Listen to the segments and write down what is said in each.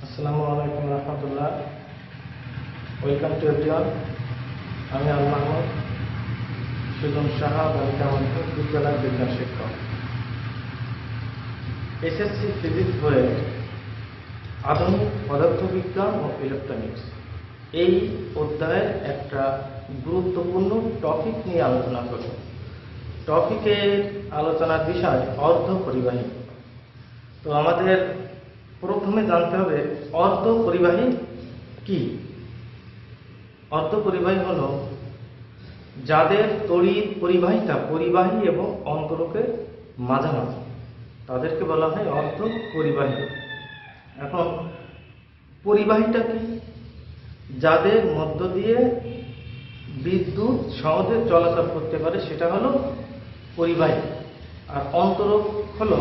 আসসালামু আলাইকুম রহমতুল্লাহ। Welcome to everyone. আমি আল মাহমুদ সুজন সাহা বালিকা মাধ্যমিক বিদ্যালয়ের বিজ্ঞান শিক্ষক। এসএসসি ফিজিক্স হয়ে আধুনিক পদার্থবিজ্ঞান ও ইলেকট্রনিক্স এই অধ্যায়ের একটা গুরুত্বপূর্ণ টপিক নিয়ে আলোচনা করব। টপিকের আলোচনার বিষয় অর্ধ পরিবাহী। তো আমাদের প্রথমে জানতে হবে অর্ধ পরিবাহী কি। অর্ধ পরিবাহী হল যাদের তড়িৎ পরিবাহিতা পরিবাহী এবং অন্তরকের মাঝামাঝি, তাদেরকে বলা হয় অর্ধ পরিবাহী। এখন পরিবাহীটা কি? যাদের মধ্য দিয়ে বিদ্যুৎ সহজে চলাচল করতে পারে সেটা হলো পরিবাহী। আর অন্তরক হলো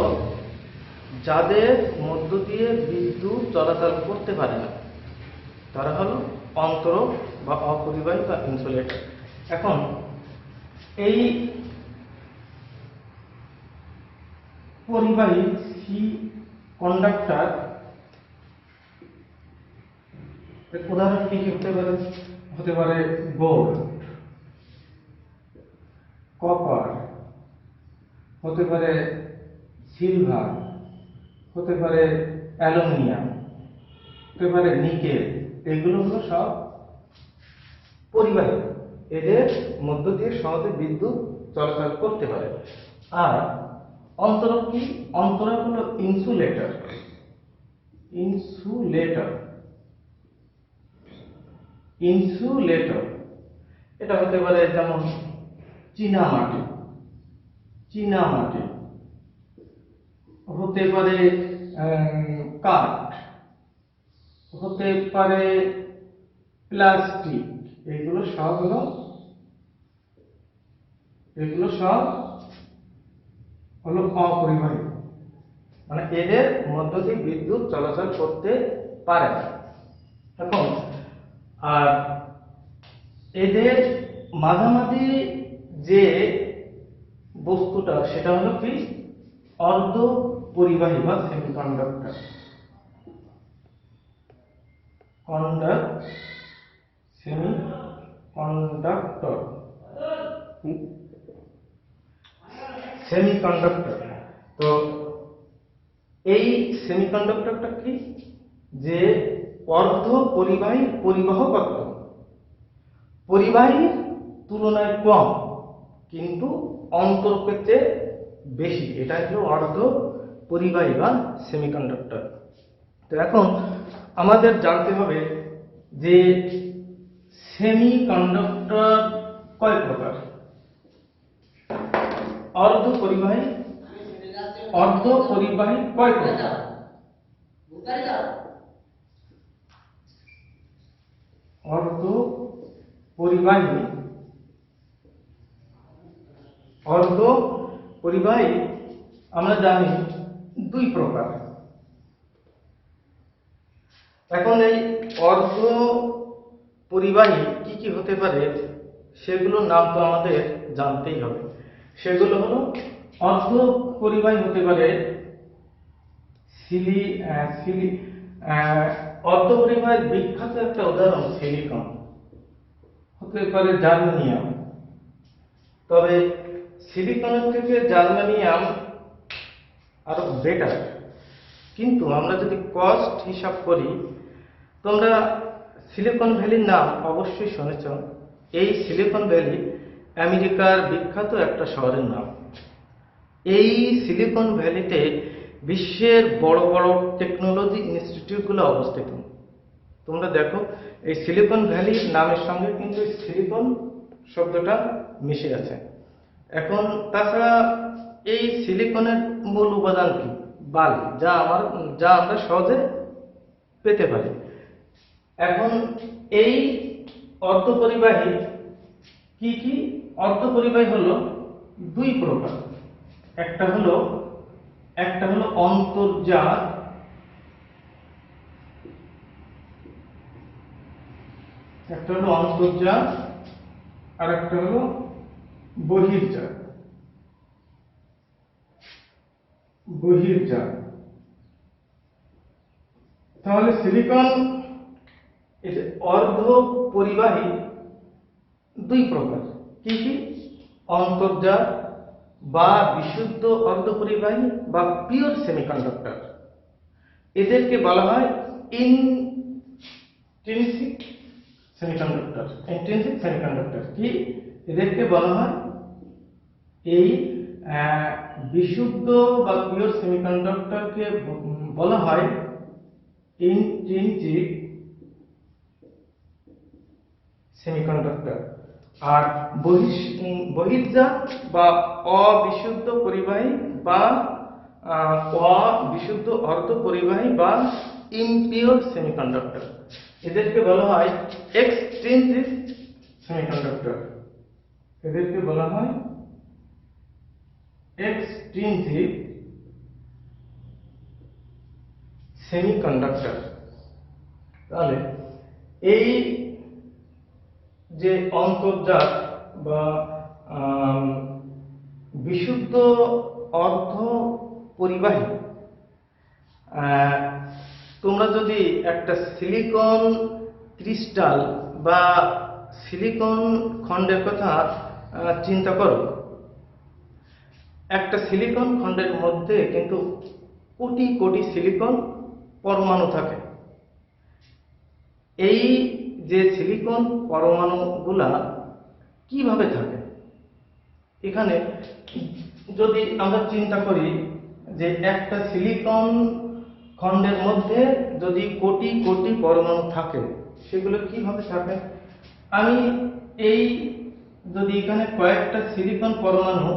যাদের মধ্য দিয়ে বিদ্যুৎ চলাচল করতে পারে না, তারা হলো অন্তরক বা অপরিবাহী বা ইনসুলেটর। এখন এই পরিবাহী সি কন্ডাক্টর উদাহরণ কি হতে পারে? হতে পারে গোল্ড, কপার, হতে পারে সিলভার, হতে পারে অ্যালুমিনিয়াম, হতে পারে নিকেল। এগুলো হলো সব পরিবাহী, এদের মধ্য দিয়ে সহজে বিদ্যুৎ চলাচল করতে পারে। আর অন্তরক কি? অন্তরক হলো ইনসুলেটর। ইনসুলেটর ইনসুলেটর এটা হতে পারে যেমন চীনামাটি, হতে পারে কাঠ, হতে পারে প্লাস্টিক। এগুলো সব হলো অপরিবাহী, মানে এদের মধ্য দিয়ে বিদ্যুৎ চলাচল করতে পারে না। এখন আর এদের মাঝামাঝি যে বস্তুটা সেটা হলো কি অর্ধ পরিবাহী বা সেমিকন্ডাক্টর। সেমিকন্ডাক্টর। তো এই সেমিকন্ডাক্টরটা কি? যে অর্ধ পরিবাহী পরিবাহ কত পরিবাহীর তুলনায় কম কিন্তু অন্তরকের চেয়ে বেশি, এটা হলো অর্ধ পরিবাহী বা সেমিকন্ডাক্টর। তো এখন আমাদের জানতে হবে যে সেমিকন্ডাক্টর কয় প্রকার। অর্ধ পরিবাহী কয় প্রকার? অর্ধ পরিবাহী আমরা জানি দুই প্রকার। এখন এই অর্ধ পরিবাহী কি কি হতে পারে সেগুলোর নাম তো আমাদের জানতেই হবে। সেগুলো হলো অর্ধ পরিবাহী হতে পারে অর্ধ পরিবাহীর বিখ্যাত একটা উদাহরণ সিলিকন, হতে পারে জার্মেনিয়াম। তবে সিলিকনের থেকে জার্মেনিয়াম আরো বেটার, কিন্তু আমরা যদি কস্ট হিসাব করি, তোমরা সিলিকন ভ্যালির নাম অবশ্যই শুনেছ। এই সিলিকন ভ্যালি আমেরিকার বিখ্যাত একটা শহরের নাম। এই সিলিকন ভ্যালিতে বিশ্বের বড় বড় টেকনোলজি ইনস্টিটিউটগুলো অবস্থিত। তোমরা দেখো এই সিলিকন ভ্যালির নামের সঙ্গে কিন্তু সিলিকন শব্দটা মিশে আছে। এখন তাছাড়া এই সিলিকনের মূল উপাদান কি? বালি, যা আমরা সহজে পেতে পারি। এখন এই অর্ধপরিবাহী কি কি? অর্ধপরিবাহী হলো দুই প্রকার। একটা হলো অন্তর্জাত, আর একটা হলো বহির্জাত। তাহলে সিলিকন অর্ধ পরিবাহী দুই প্রকার, কি কি? অন্তর্জাত বা বিশুদ্ধ অর্ধপরিবাহী বা পিওর সেমিকন্ডাক্টর। এদেরকে বলা হয় ইন্ট্রিনসিক সেমিকন্ডাক্টর। ইন্ট্রিনসিক সেমিকন্ডাক্টর কি? এদেরকে বলা হয় এই বিশুদ্ধ বা পিওর সেমিকন্ডাক্টরকে বলা হয় ইন্ট্রিনসিক সেমিকন্ডাক্টর। আর বহির্জাত বা অবিশুদ্ধ পরিবাহী বা অবিশুদ্ধ অর্ধপরিবাহী বা ইমপিওর সেমিকন্ডাক্টর, এদেরকে বলা হয় এক্সট্রিনসিক সেমিকন্ডাক্টর। এদেরকে বলা হয় এক্সট্রিনসিক সেমিকন্ডাক্টর। তাহলে এই যে অন্তর্জাত বা বিশুদ্ধ অর্ধ পরিবাহী, তোমরা যদি একটা সিলিকন ক্রিস্টাল বা সিলিকন খণ্ডের কথা চিন্তা করো, একটা সিলিকন খণ্ডের মধ্যে কিন্তু কোটি কোটি সিলিকন পরমাণু থাকে। এই যে সিলিকন পরমাণুগুলা কিভাবে থাকে? এখানে যদি আমরা চিন্তা করি যে একটা সিলিকন খণ্ডের মধ্যে যদি কোটি কোটি পরমাণু থাকে, সেগুলো কিভাবে থাকে? আমি এই যদি এখানে কয়েকটা সিলিকন পরমাণু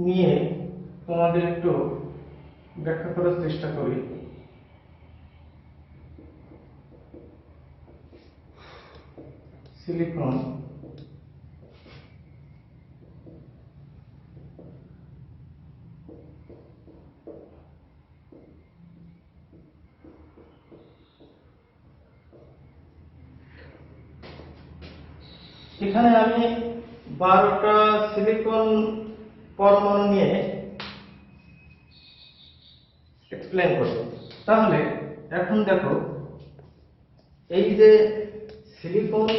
নিয়ে তোমাদের একটু ব্যাখ্যা করার চেষ্টা করি। সিলিকন এখানে আমি 12টা সিলিকন পরমাণু নিয়ে এক্সপ্লেন করব। তাহলে এখন দেখো, এই যে সিলিকন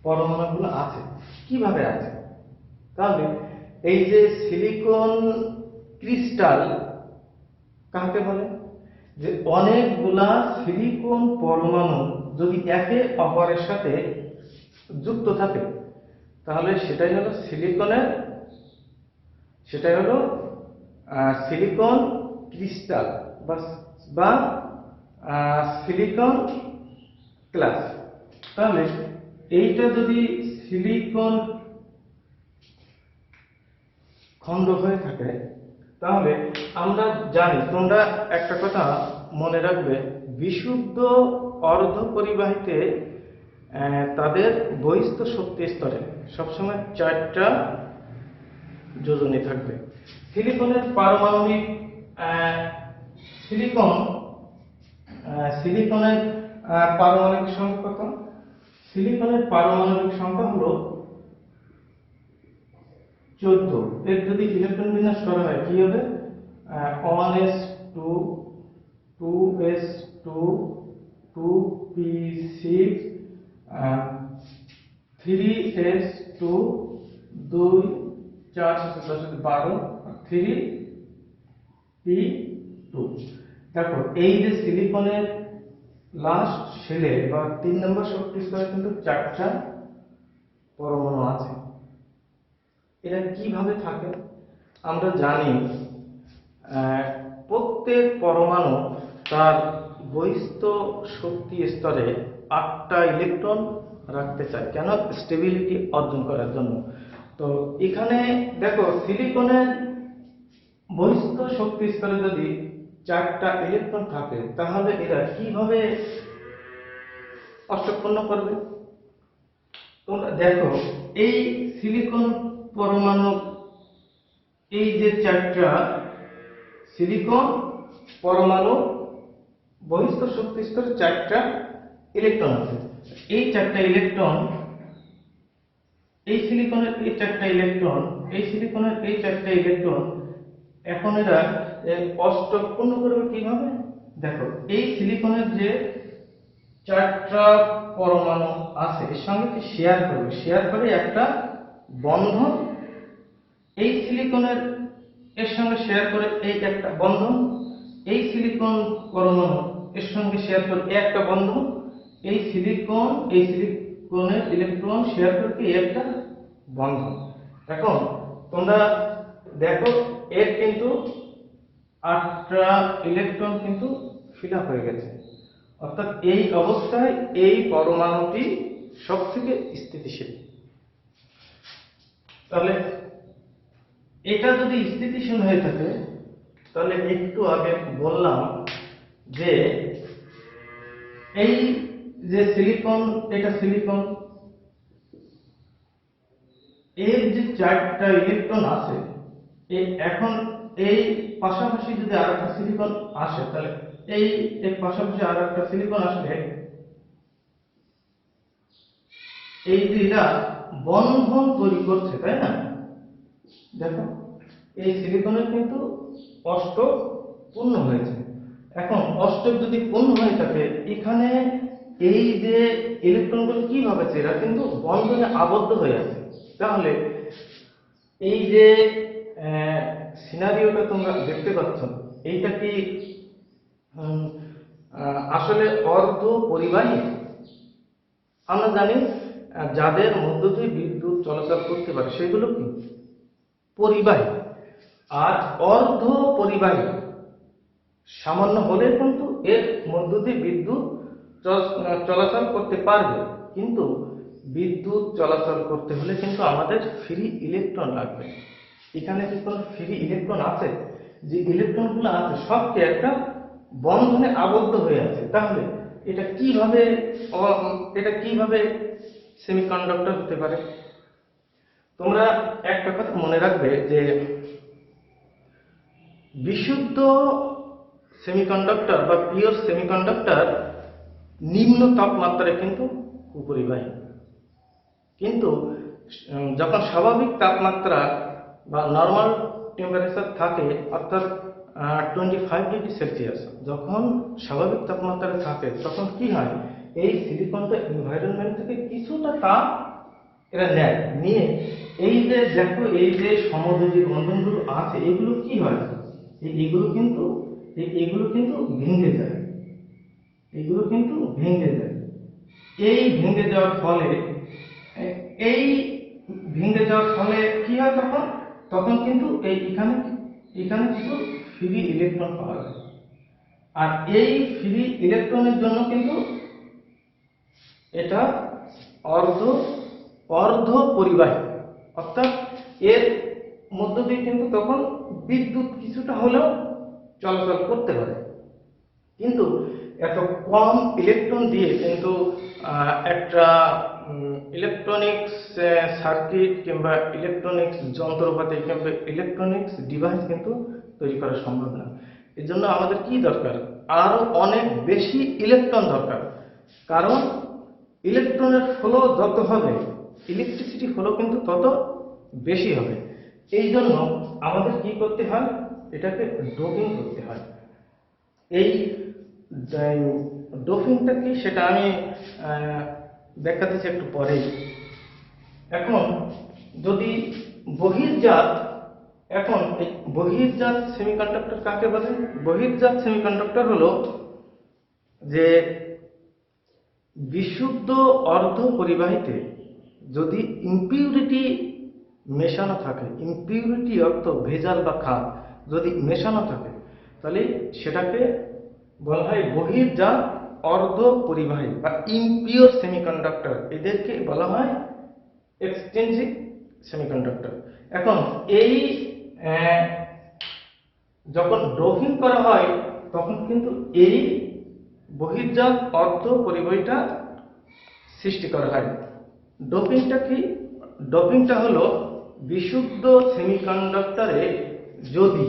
পরমাণুগুলো আছে কিভাবে আছে? তাহলে এই যে সিলিকন ক্রিস্টাল কাকে বলে? যে অনেকগুলা সিলিকন পরমাণু যদি একে অপরের সাথে যুক্ত থাকে, তাহলে সেটাই হলো সিলিকন ক্রিস্টাল বা সিলিকন ক্লাস। তাহলে এইটা যদি সিলিকন খণ্ড হয়ে থাকে, তাহলে আমরা জানি, তোমরা একটা কথা মনে রাখবে, বিশুদ্ধ অর্ধপরিবাহীতে তাদের বহিস্থ শক্তি স্তরে সবসময় 4টা যোজনী থাকবে। সিলিকনের পারমাণবিক সিলিকনের পারমাণবিক সংখ্যা কত? সিলিকনের পারমাণবিক সংখ্যা হলো 14। এর যদি ইলেকট্রন বিন্যাস করা হয় কি হবে? 1s2 2s2 2p6 3s2 2 4 12 3p2। দেখো, এই যে সিলিকনের লাস্ট শেলে বা 3 নম্বর শক্তি স্তরে কিন্তু 4টা পরমাণু আছে। এরা কিভাবে থাকে? আমরা জানি প্রত্যেক পরমাণু তার বহিস্থ শক্তি স্তরে 8টা ইলেকট্রন রাখতে চায়। কেন? স্টেবিলিটি অর্জন করার জন্য। তো এখানে দেখো, সিলিকনের বহিস্থ শক্তি স্তরে যদি 4টা ইলেকট্রন থাকে, তাহলে এরা কিভাবে অষ্টকপূর্ণ করবে? তোমরা দেখো, এই সিলিকন পরমাণু, এই যে 4টা সিলিকন পরমাণু বহিস্থ শক্তি স্তরে 4টা ইলেকট্রন আছে। এই 4টা ইলেকট্রন, এই সিলিকনের এই 4টা ইলেকট্রন, এই সিলিকনের এই 4টা ইলেকট্রন এখন এরা অষ্টক পূর্ণ করবে কিভাবে? দেখো, এই সিলিকনের যে 4টা পরমাণু আছে এর সঙ্গে কি শেয়ার করে একটা বন্ধন, এই সিলিকনের এর সঙ্গে শেয়ার করে এই একটা বন্ধন, এই সিলিকন পরমাণু এর সঙ্গে শেয়ার করে একটা বন্ধন, এই সিলিকনের ইলেকট্রন শেয়ার করে কি একটা বন্ধন। এখন তোমরা দেখো এর কিন্তু 8টা ইলেকট্রন কিন্তু ফিল আপ হয়ে গেছে, অর্থাৎ এই অবস্থায় এই পরমাণুটি সবথেকে স্থিতিশীল। তাহলে এটা যদি স্থিতিশীল হয়ে থাকে, তাহলে একটু আগে বললাম যে এই যে সিলিকন, এটা সিলিকন, এর যে 4টা ইলেকট্রন আছে, এখন এই পাশাপাশি যদি আরেকটা সিলিকন আসে, তাহলে এই এর পাশাপাশি আরেকটা সিলিকন আসলে এই দুইটা বন্ধন তৈরি করছে, তাই না? দেখো, এই সিলিকনের কিন্তু অষ্টক পূর্ণ হয়েছে। এখন অষ্টক যদি পূর্ণ হয়ে থাকে, এখানে এই যে ইলেকট্রনগুলো কি ভাবেছে, এরা কিন্তু বন্ধনে আবদ্ধ হয়ে আছে। তাহলে এই যে সিনারিওটা তোমরা দেখতে পাচ্ছ, এইটা কি আসলে অর্ধ পরিবাহী? আমরা জানি যাদের মধ্য দিয়ে বিদ্যুৎ চলাচল করতে পারে সেগুলো কি পরিবাহী, আর অর্ধ পরিবাহী সামান্য হলে কিন্তু এর মধ্য দিয়ে বিদ্যুৎ চলাচল করতে পারবে, কিন্তু বিদ্যুৎ চলাচল করতে হলে কিন্তু আমাদের ফ্রি ইলেকট্রন লাগবে। এখানে কি কোনো ফ্রি ইলেকট্রন আছে? যে ইলেকট্রনগুলো আছে সবকে একটা বন্ধনে আবদ্ধ হয়ে আছে। তাহলে এটা কিভাবে সেমিকন্ডাক্টর হতে পারে? তোমরা একটা কথা মনে রাখবে যে বিশুদ্ধ সেমিকন্ডাক্টর বা পিওর সেমিকন্ডাক্টর নিম্ন তাপমাত্রায় কিন্তু কুপরিবাহী, কিন্তু যখন স্বাভাবিক তাপমাত্রা বা নর্মাল টেম্পারেচার থাকে, অর্থাৎ 25 ডিগ্রি সেলসিয়াস যখন স্বাভাবিক তাপমাত্রায় থাকে, তখন কি হয়, এই সিলিকনটা এনভায়রনমেন্ট থেকে কিছুটা তাপ এরা নিয়ে এই যে দেখো এই যে সমযোজী বন্ধনগুলো আছে, এগুলো কি হয়, এগুলো কিন্তু ভেঙে যায়, এই ভেঙে যাওয়ার ফলে কি হয়, তখন কিন্তু এখানে কিছু ফ্রি ইলেকট্রন পাওয়া যায়। আর এই ফ্রি ইলেকট্রনের জন্য কিন্তু এটা অর্ধ পরিবাহী, অর্থাৎ এর মধ্য দিয়ে কিন্তু তখন বিদ্যুৎ কিছুটা হলেও চলাচল করতে পারে। কিন্তু এত কম ইলেকট্রন দিয়ে কিন্তু একটা ইলেকট্রনিক্স সার্কিট কিংবা ইলেকট্রনিক্স যন্ত্রপাতি কিংবা ইলেকট্রনিক্স ডিভাইস কিন্তু তৈরি করা সম্ভব না। এর জন্য আমাদের কি দরকার? আরো অনেক বেশি ইলেকট্রন দরকার, কারণ ইলেকট্রনের ফ্লো যত হবে, ইলেকট্রিসিটি ফ্লো কিন্তু তত বেশি হবে। এই জন্য আমাদের কি করতে হয়, এটাকে ডোপিং করতে হয়। এই ডোপিংটা কি সেটা আমি ব্যাখ্যা দিচ্ছি একটু পরেই। এখন যদি বহির্জাত সেমিকন্ডাক্টর কাকে বলে? বহির্জাত সেমিকন্ডাক্টর হলো যে বিশুদ্ধ অর্ধ পরিবাহীতে যদি ইম্পিউরিটি মেশানো থাকে, ইম্পিউরিটি অর্থ ভেজাল বা খাদ যদি মেশানো থাকে, তাহলে সেটাকে বলা হয় বহির্জাত অর্ধ পরিবাহী বা ইমপিওর সেমিকন্ডাক্টর। এদেরকে বলা হয় এক্সট্রিনসিক সেমিকন্ডাক্টর। এখন এই যখন ডোপিং করা হয়, তখন কিন্তু এই বহির্জাত অর্ধ পরিবাহীটা সৃষ্টি করা হয়। ডোপিংটা কি? ডোপিংটা হলো বিশুদ্ধ সেমিকন্ডাক্টরে যদি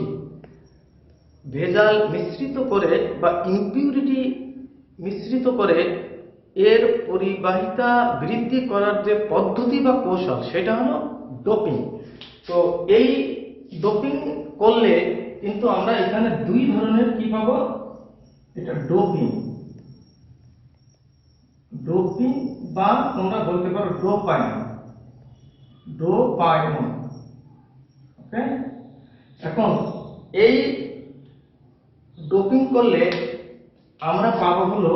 ভেজাল মিশ্রিত করে বা ইম্পিউরিটি মিশ্রিত করে এর পরিবাহিতা বৃদ্ধি করার যে পদ্ধতি বা কৌশল, সেটা হলো ডোপিং। তো এই ডোপিং করলে কিন্তু আমরা এখানে দুই ধরনের কি পাবো, এটা ডোপিং, ডোপিং বা তোমরা বলতে পারো ডোপাইন, ডোপাইন। ওকে, এখন এই ডোপিং করলে আমরা পাবো হলো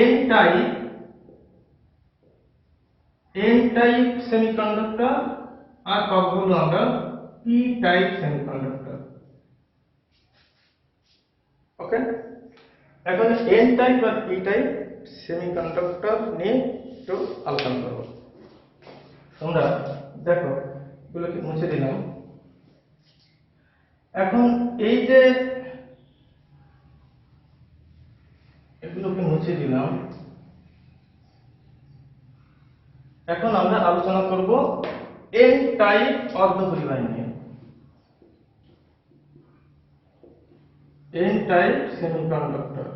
এন টাইপ সেমিকন্ডাক্টর, আর পাবো হলো আমরা পি টাইপ সেমিকন্ডাক্টর। ওকে, এখন এন টাইপ আর পি টাইপ সেমিকন্ডাক্টর নিয়ে একটু আলোচনা করব। তোমরা দেখো এগুলোকে মুছে দিলাম। এখন এই যে এগুলোকে মুছে দিলাম, এখন আমরা আলোচনা করব এন টাইপ অর্ধপরিবাহী নিয়ে, এন টাইপ সেমিকন্ডাক্টর।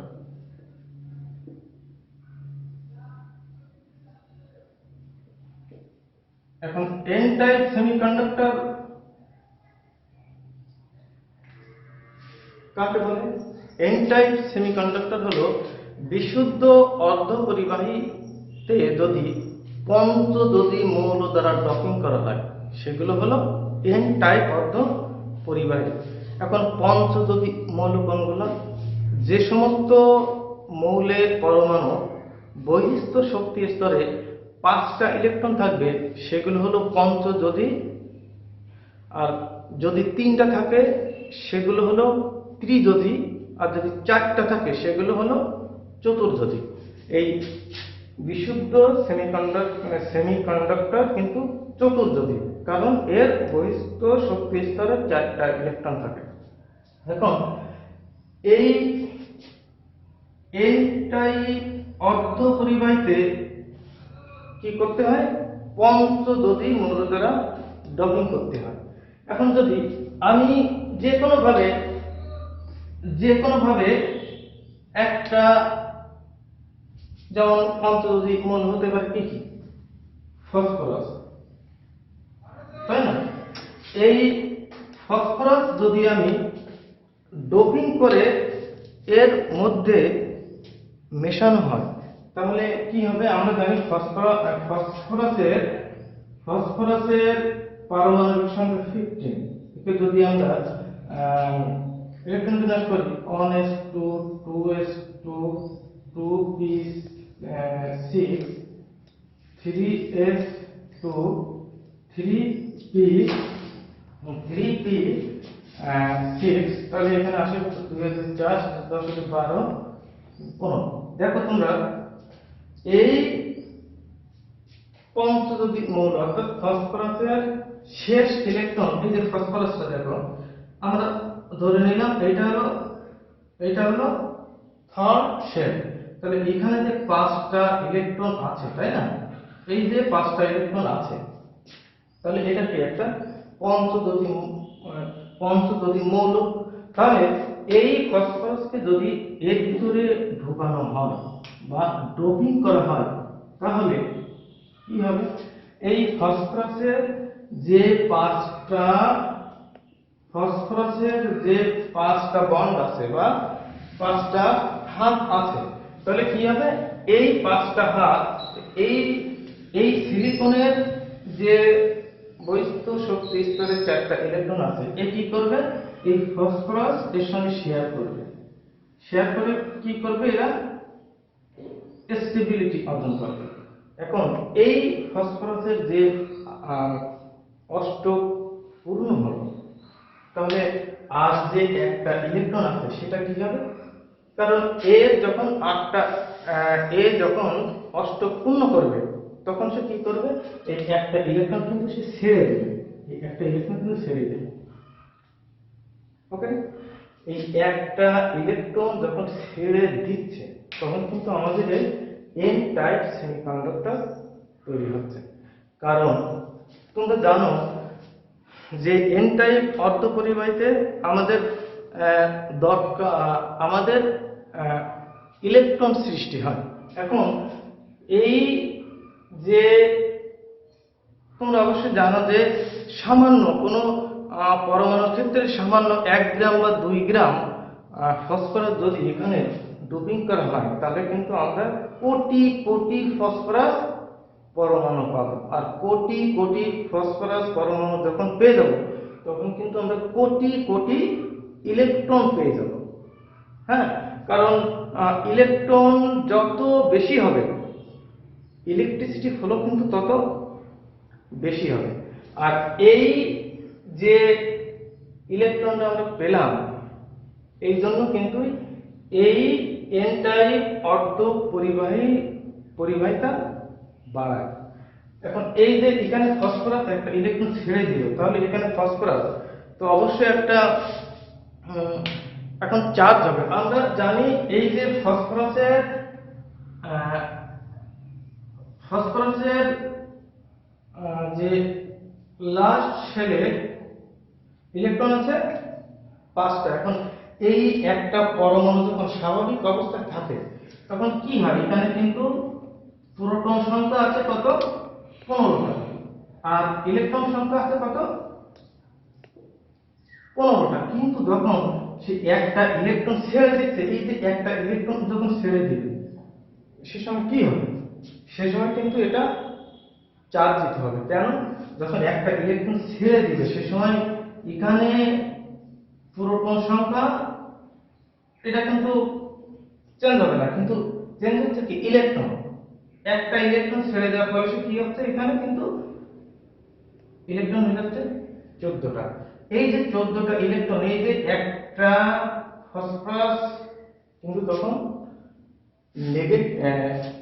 এখন এন টাইপ সেমিকন্ডাক্টর কাকে বলে? এন টাইপ সেমিকন্ডাক্টর হলো বিশুদ্ধ অর্ধপরিবাহীতে যদি পঞ্চযোজী মৌল দ্বারা ডকিং করা হয় সেগুলো হলো এন টাইপ অর্ধপরিবাহী। এখন পঞ্চযোজী মৌল কোনগুলো? যে সমস্ত মৌলের পরমাণু বহিঃস্থ শক্তি স্তরে 5টা ইলেকট্রন থাকবে সেগুলো হলো পঞ্চযোজী, আর যদি 3টা থাকে সেগুলো হলো ত্রিযোজী, আর যদি 4টা থাকে সেগুলো হলো চতুর্যোজী। এই বিশুদ্ধ সেমিকন্ডাক্টর কিন্তু চতুর্যোজী, কারণ এর বহিঃস্থ শক্তি স্তরে 4টা ইলেকট্রন থাকে। এখন এই টাইপ অর্ধপরিবাহীতে কি করতে হয়? পঞ্চযোজী মৌল দ্বারা ডকিং করতে হয়। এখন যদি আমি যে কোনো ভাবে একটা, যেমন পঞ্চযোজী মৌল হতে পারে কি কি? ফসফরাস, তাই না? এই ফসফরাস যদি আমি ডোপিং করে এর মধ্যে মেশানো হয় তাহলে কি হবে? আমরা জানি ফসফরাসের পারমাণবিক সংখ্যা 15। একে যদি আমরা ইলেকট্রন বিন্যাস করি 1s2 2s2 2p6 3s2 3p6, তাহলে এখানে আসে 2004 10 12 15। দেখো তোমরা এই পঞ্চযোজী মৌল অর্থাৎ ফসফরাসের শেষ ইলেকট্রন, এই যে ফসফরাসটা দেখো আমরা ধরে নিলাম এটা হলো থার্ড শেল, তাহলে এখানে যে 5টা ইলেকট্রন আছে, তাই না? এই যে 5টা ইলেকট্রন আছে, তাহলে এটা কি একটা পঞ্চযোজী মৌল। তাহলে এই ফসফরাসকে যদি এর ভিতরে ঢোকানো হয় বা ডোপিং করা হয় তাহলে কি হবে? এই ফসফরাসের যে 5টা বন্ড আছে বা 5টা হাত আছে, তাহলে কি হবে? এই 5টা হাত এই সিলিকনের যে বহিঃস্থ শক্তি স্তরে 4টা ইলেকট্রন আছে, এ কি করবে? এই ফসফরাস এর সঙ্গে শেয়ার করে কি করবে? এরা স্টেবিলিটি অর্জন করবে। এখন এই ফসফরাসের যে অষ্টক পূর্ণ হলো, তাহলে আর যে একটা ইলেকট্রন আছে সেটা কি হবে? কারণ যখন অষ্টক পূর্ণ করবে তখন সে কি করবে? এই একটা ইলেকট্রন কিন্তু সে ছেড়ে দেবে, ওকে? এই একটা ইলেকট্রন যখন ছেড়ে দিচ্ছে তখন কিন্তু আমাদের এন টাইপ সেমিকন্ডাক্টর তৈরি হচ্ছে। কারণ তোমরা জানো যে এন টাইপ অর্ধপরিবাহীতে আমাদের ইলেকট্রন সৃষ্টি হয়। এখন এই যে তোমরা অবশ্যই জানো যে সামান্য কোনো পরমাণু ক্ষেত্রে সামান্য 1 গ্রাম বা 2 গ্রাম ফসফরাস যদি এখানে ডোপিং করা হয়, তাহলে কিন্তু আমরা কোটি কোটি ফসফরাস পরমাণু পাবো। আর কোটি কোটি ফসফরাস পরমাণু যখন পেয়ে যাব, তখন কিন্তু আমরা কোটি কোটি ইলেকট্রন পেয়ে যাব। হ্যাঁ, কারণ ইলেকট্রন যত বেশি হবে, ইলেকট্রিসিটি ফ্লো কিন্তু তত বেশি হবে। আর এই যে ইলেকট্রনটা আমরা পেলাম, এই জন্য কিন্তু এই এন টাইপ অর্ধ পরিবাহিতা বাড়ায়। এখন এই যে এখানে ফসফরাস একটা ইলেকট্রন ছেড়ে দিল, তাহলে এখানে ফসফরাস তো অবশ্যই একটা এখন চার্জ হবে। আমরা জানি এই যে ফসফরাসের যে লাস্ট শেলে ইলেকট্রন আছে 5টা। এখন এই একটা পরমাণু যখন স্বাভাবিক অবস্থায় থাকে, তখন কি হয়, এখানে কিন্তু প্রোটন সংখ্যা আছে কত, 15টা, আর ইলেকট্রন সংখ্যা আছে কত, 15টা। কিন্তু যখন সে একটা ইলেকট্রন ছেড়ে দিচ্ছে, এই যে একটা ইলেকট্রন যখন ছেড়ে দিবে, সে সময় কি হবে, সে সময় কিন্তু এটা চার্জ দিতে হবে। কেন, যখন একটা ইলেকট্রন ছেড়ে দিবে, সে সময় এখানে প্রোটন সংখ্যা এটা কিন্তু চেঞ্জ হবে না, কিন্তু চেঞ্জ হচ্ছে কি ইলেকট্রন। একটা ইলেকট্রন ছেড়ে দেওয়ার ফলে কি হচ্ছে, এখানে কিন্তু ইলেকট্রন হয়ে যাচ্ছে 14টা। এই যে 14টা ইলেকট্রন, এই যে একটা ফসফরাস কিন্তু তখন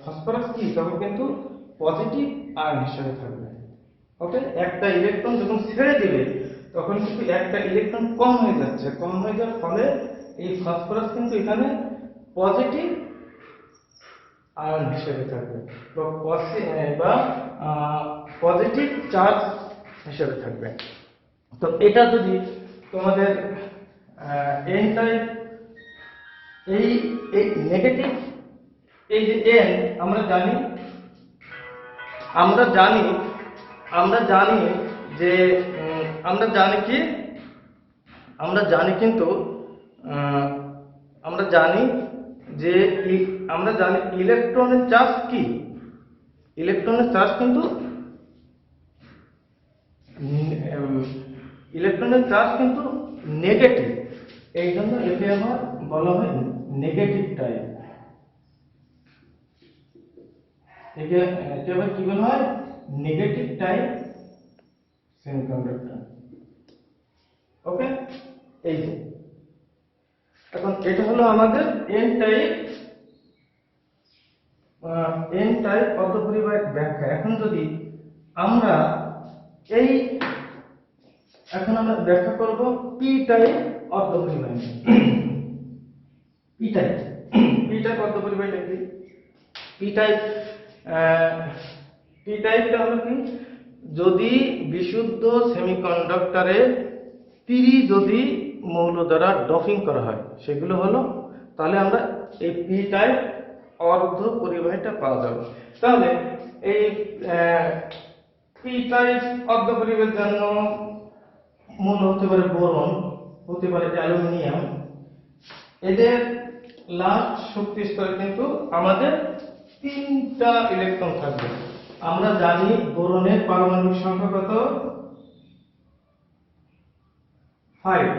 ফসফরাস কি তখন কিন্তু পজিটিভ আয়ন হিসেবে থাকবে। ওকে, একটা ইলেকট্রন যখন ছেড়ে দিবে, তখন কিন্তু একটা ইলেকট্রন কম হয়ে যাচ্ছে। কম হয়ে যাওয়ার ফলে এই ফসফরাস কিন্তু এখানে পজিটিভ আয়ন হিসেবে থাকবে বা পজিটিভ চার্জ হিসেবে থাকবে। তো এটা যদি তোমাদের এন টাইপ এই নেগেটিভ, এই যে এন আমরা জানি যে আমরা জানি কিন্তু আমরা জানি যে ইলেকট্রনের চার্জ কি, ইলেকট্রনের চার্জ কিন্তু নেগেটিভ। এই জন্য একে আবার বলা হয় নেগেটিভ টাইপ। একে আবার কি বলা হয়, নেগেটিভ টাইপ সেমিকন্ডাক্টর। ওকে, এই যে এখন এটা হলো আমাদের এন টাইপ অর্ধপরিবাহীর ব্যাখ্যা। এখন আমরা ব্যাখ্যা করব পি টাইপ অর্ধপরিবাহী। পি টাইপ অর্ধপরিবাহীটা কি? পি টাইপটা হলো কি, যদি বিশুদ্ধ সেমিকন্ডাক্টরে 3 যদি মৌল দ্বারা ডপিং করা হয়, সেগুলো হলো, তাহলে আমরা এই পি টাইপ অর্ধ পরিবাহীটা পাওয়া যাবে। তাহলে এই পি টাইপ অর্ধ পরিবাহীর জন্য মৌল হতে পারে বোরন, হতে পারে অ্যালুমিনিয়াম। এদের লাস্ট শক্তি স্তরে কিন্তু আমাদের 3টা ইলেকট্রন থাকবে। আমরা জানি বোরনের পারমাণবিক সংখ্যা কত, 5।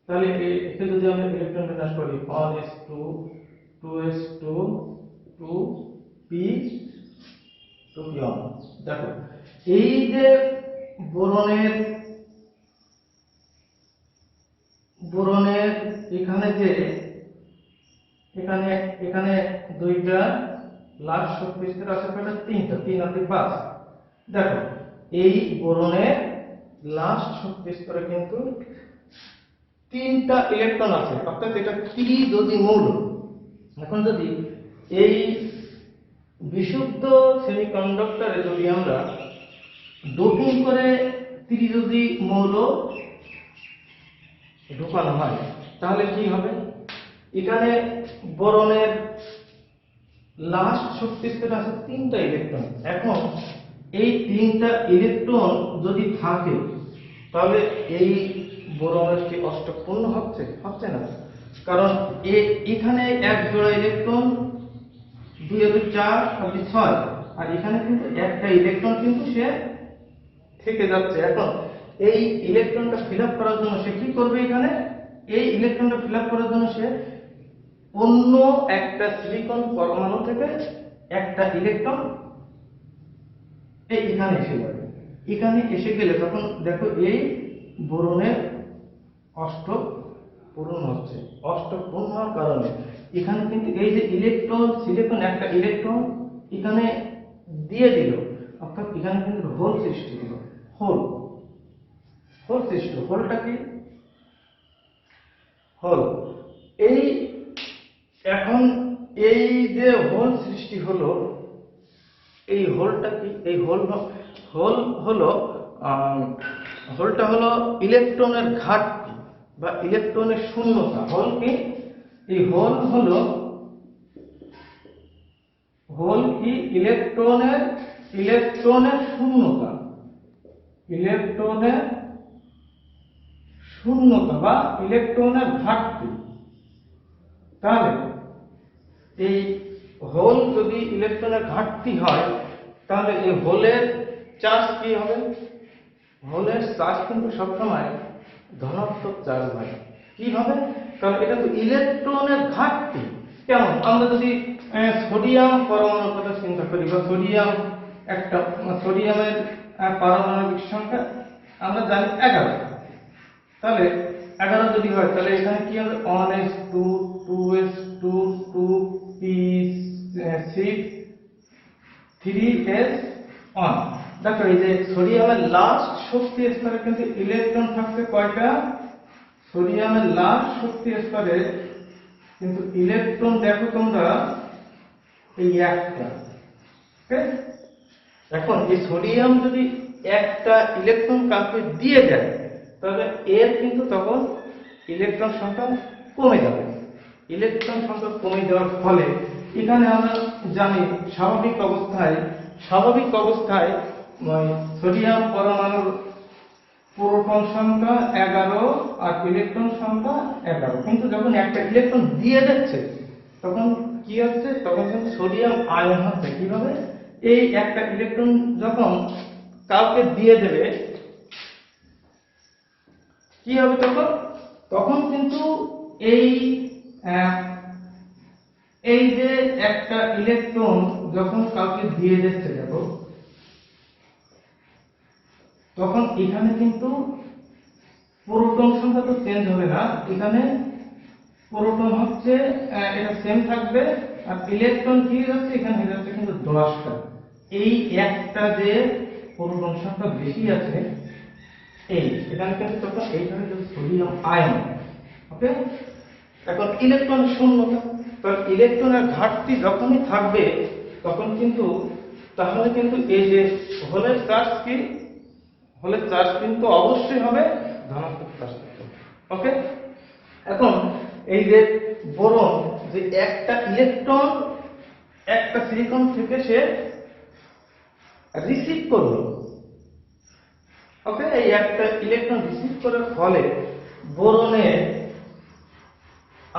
তাহলে একে যদি আমরা ইলেকট্রন বিন্যাস করি 1s2 2s2 2p 2p1, দেখো এই যে বোরনের এখানে যে এখানে 2টা লাস্ট শক্তি স্তর আছে, 3টা, 3 আর 5। দেখো এই বোরনের লাস্ট শক্তি স্তরে কিন্তু 3টা ইলেকট্রন আছে, অর্থাৎ এটা 3 যদি মৌল। এখন যদি এই বিশুদ্ধ সেমিকন্ডাক্টরে যদি আমরা ডোপিং করে 3 যদি মৌল ঢোকানো হয়, তাহলে কি হবে, এখানে বোরনের লাস্ট শক্তি স্তরে আছে 3টা ইলেকট্রন। এখন এই 3টা ইলেকট্রন যদি থাকে, তাহলে এই বোরনের কি অষ্টক পূর্ণ হচ্ছে? হচ্ছে না, কারণ এখানে এক জোড়া ইলেকট্রন, 2 2 4 6, আর এখানে কিন্তু একটা ইলেকট্রন কিন্তু সে থেকে যাচ্ছে। এখন এই ইলেকট্রনটা ফিল আপ করার জন্য সে কি করবে? এখানে এই ইলেকট্রনটা ফিল আপ করার জন্য সে অন্য একটা সিলিকন পরমাণু থেকে একটা ইলেকট্রন এখানে এসে যাবে। এখানে এসে গেলে তখন দেখো এই বোরনের অষ্টক পূরণ হচ্ছে। অষ্টক পূর্ণ হওয়ার কারণে এখানে কিন্তু এই যে ইলেকট্রন, সিলিকন একটা ইলেকট্রন এখানে দিয়ে দিল, অর্থাৎ এখানে কিন্তু হোল সৃষ্টি হলো। হোল সৃষ্টি। হোলটা কি? হোল এই এখন এই যে হোল সৃষ্টি হলো, এই হোলটা কি? এই হোলটা হলো ইলেকট্রনের ঘাটতি বা ইলেকট্রনের শূন্যতা। হোল কি? এই হোল কি? ইলেকট্রনের শূন্যতা। ইলেকট্রনের শূন্যতা বা ইলেকট্রনের ঘাটতি। তাহলে এই হোল যদি ইলেকট্রনের ঘাটতি হয়, তাহলে এই হোলের চার্জ কি হবে? হোলের চার্জ কিন্তু সবসময় ধনাত্মক চার্জ হয়। কি হবে? কারণ এটা তো ইলেকট্রনের ঘাটতি। কেমন? আমরা যদি সোডিয়াম পরমাণুর কথা চিন্তা করি, বা সোডিয়ামের পারমাণবিক সংখ্যা আমরা জানি 11। তাহলে 11 যদি হয়, তাহলে এখানে কি হবে? 1s2 2s2 2p6 3s1। দেখো এই যে সোডিয়ামের লাস্ট শক্তি স্তরে কিন্তু ইলেকট্রন থাকছে কয়টা? সোডিয়ামের লাস্ট শক্তি স্তরে কিন্তু ইলেকট্রন দেখো তোমরা এই একটা। ওকে, এখন এই সোডিয়াম যদি একটা ইলেকট্রন কাউকে দিয়ে দেয়, তাহলে এর কিন্তু তখন ইলেকট্রন সংখ্যা কমে যাবে। ইলেকট্রন সংখ্যা কমে যাওয়ার ফলে এখানে আমরা জানি স্বাভাবিক অবস্থায় সোডিয়াম পরমাণুর প্রোটন সংখ্যা 11 আর ইলেকট্রন সংখ্যা 11, কিন্তু যখন একটা ইলেকট্রন দিয়ে দিচ্ছে তখন কি হচ্ছে? তখন কিন্তু সোডিয়াম আয়ন হচ্ছে। কিভাবে? এই একটা ইলেকট্রন যখন কাউকে দিয়ে দেবে, কি হবে তখন কিন্তু এই যে একটা ইলেকট্রন যখন কাউকে দিয়ে দিচ্ছে, দেখো তখন এখানে কিন্তু প্রোটন সংখ্যা তো চেঞ্জ হবে না। এখানে প্রোটন হচ্ছে এটা সেম থাকবে, আর ইলেকট্রন কি হচ্ছে? এখানে হয়ে যাচ্ছে কিন্তু 10টা। এই একটা যে প্রোটন সংখ্যা বেশি আছে, এখানে কিন্তু তখন এইখানে সোডিয়াম আয়ন। ওকে, এখন ইলেকট্রনের শূন্যতা। কারণ ইলেকট্রনের ঘাটতি যখনই থাকবে তখন কিন্তু তাহলে কিন্তু এই যে হোলের চার্জ কি? হোলের চার্জ কিন্তু অবশ্যই হবে ধনাত্মক চার্জ। ওকে, এখন এই যে বোরন যে একটা ইলেকট্রন একটা সিলিকন থেকে সে রিসিভ করলো। ওকে, এই একটা ইলেকট্রন রিসিভ করার ফলে বোরনে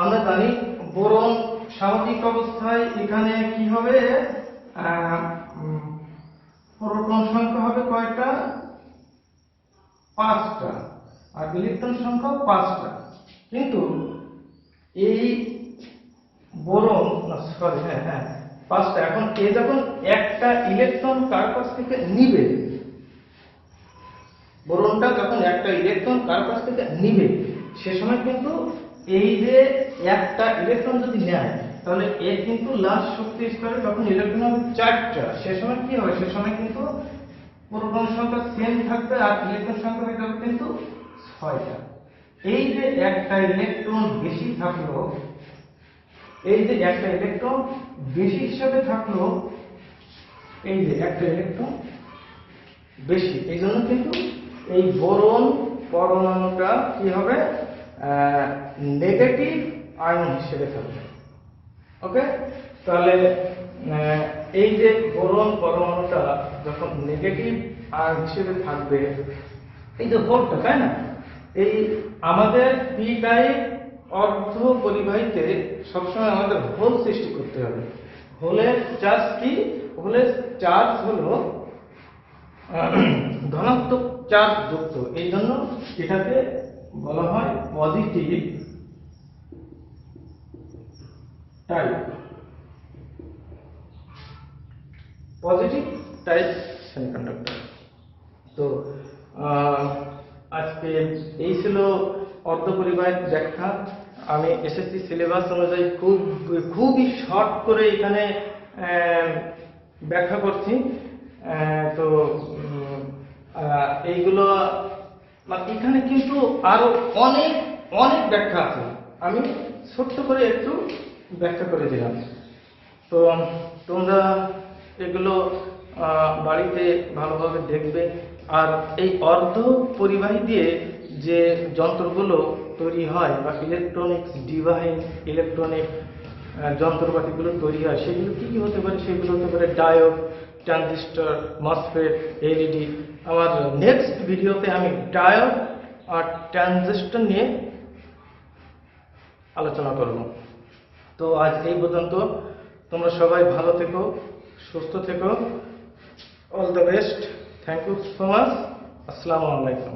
আমরা জানি বোরন স্বাভাবিক অবস্থায় এখানে কি হবে? প্রোটন সংখ্যা হবে কয়টা? 5টা, আর ইলেকট্রন সংখ্যা 5টা। কিন্তু এই বোরন 5টা। এখন এ যখন একটা ইলেকট্রন কার কাছ থেকে নিবে, বোরনটা যখন একটা ইলেকট্রন কার কাছ থেকে নিবে, সে সময় কিন্তু এই যে একটা ইলেকট্রন যদি নেয়, তাহলে এর কিন্তু লাস্ট শক্তি স্তরে তখন ইলেকট্রন হবে 4টা। সে সময় কি হবে? সে সময় কিন্তু প্রোটন সংখ্যা সেম থাকবে, আর ইলেকট্রন সংখ্যা হয়ে যাবে কিন্তু 6টা। এই যে একটা ইলেকট্রন বেশি থাকলো, এই যে একটা ইলেকট্রন বেশি হিসাবে থাকলো, এই যে একটা ইলেকট্রন বেশি, এই জন্য কিন্তু এই বোরন পরমাণুটা কি হবে? নেগেটিভ আয়ন হিসেবে থাকবে। ওকে, তাহলে এই যে বোরন পরমাণুটা যখন নেগেটিভ আয়ন হিসেবে থাকবে, এই যে হোলটা, তাই না? এই আমাদের পি টাইপ অর্ধ পরিবাহীতে সবসময় আমাদের হোল সৃষ্টি করতে হবে। হোলের চার্জ কি? হোলের চার্জ হলো ধনাত্মক চার্জ যুক্ত, এই জন্য এটাকে বলা হয় positive type, positive type semiconductor. তো আজকে এই ছিল অর্ধপরিবাহীর ব্যাখ্যা। আমি এসএসসি সিলেবাস অনুযায়ী খুবই শর্ট করে এখানে ব্যাখ্যা করছি। তো এইগুলো এখানে কিন্তু আরো অনেক অনেক ব্যাখ্যা আছে, আমি ছোট্ট করে একটু ব্যাখ্যা করে দিলাম। তো তোমরা এগুলো বাড়িতে ভালোভাবে দেখবে। আর এই অর্ধ পরিবাহী দিয়ে যে যন্ত্রগুলো তৈরি হয় বা ইলেকট্রনিক্স ডিভাইস, ইলেকট্রনিক যন্ত্রপাতিগুলো তৈরি হয়, সেগুলো কি কি হতে পারে? সেগুলো হতে পারে ডায়োড, ট্রানজিস্টর, মসফেট, এলইডি। আমার নেক্সট ভিডিওতে আমি ডায়োড আর ট্রানজিস্টর নিয়ে আলোচনা করব। তো আজ এই পর্যন্ত। তোমরা সবাই ভালো থেকো, সুস্থ থেকো। All the best. Thank you so much. আসসালামু আলাইকুম।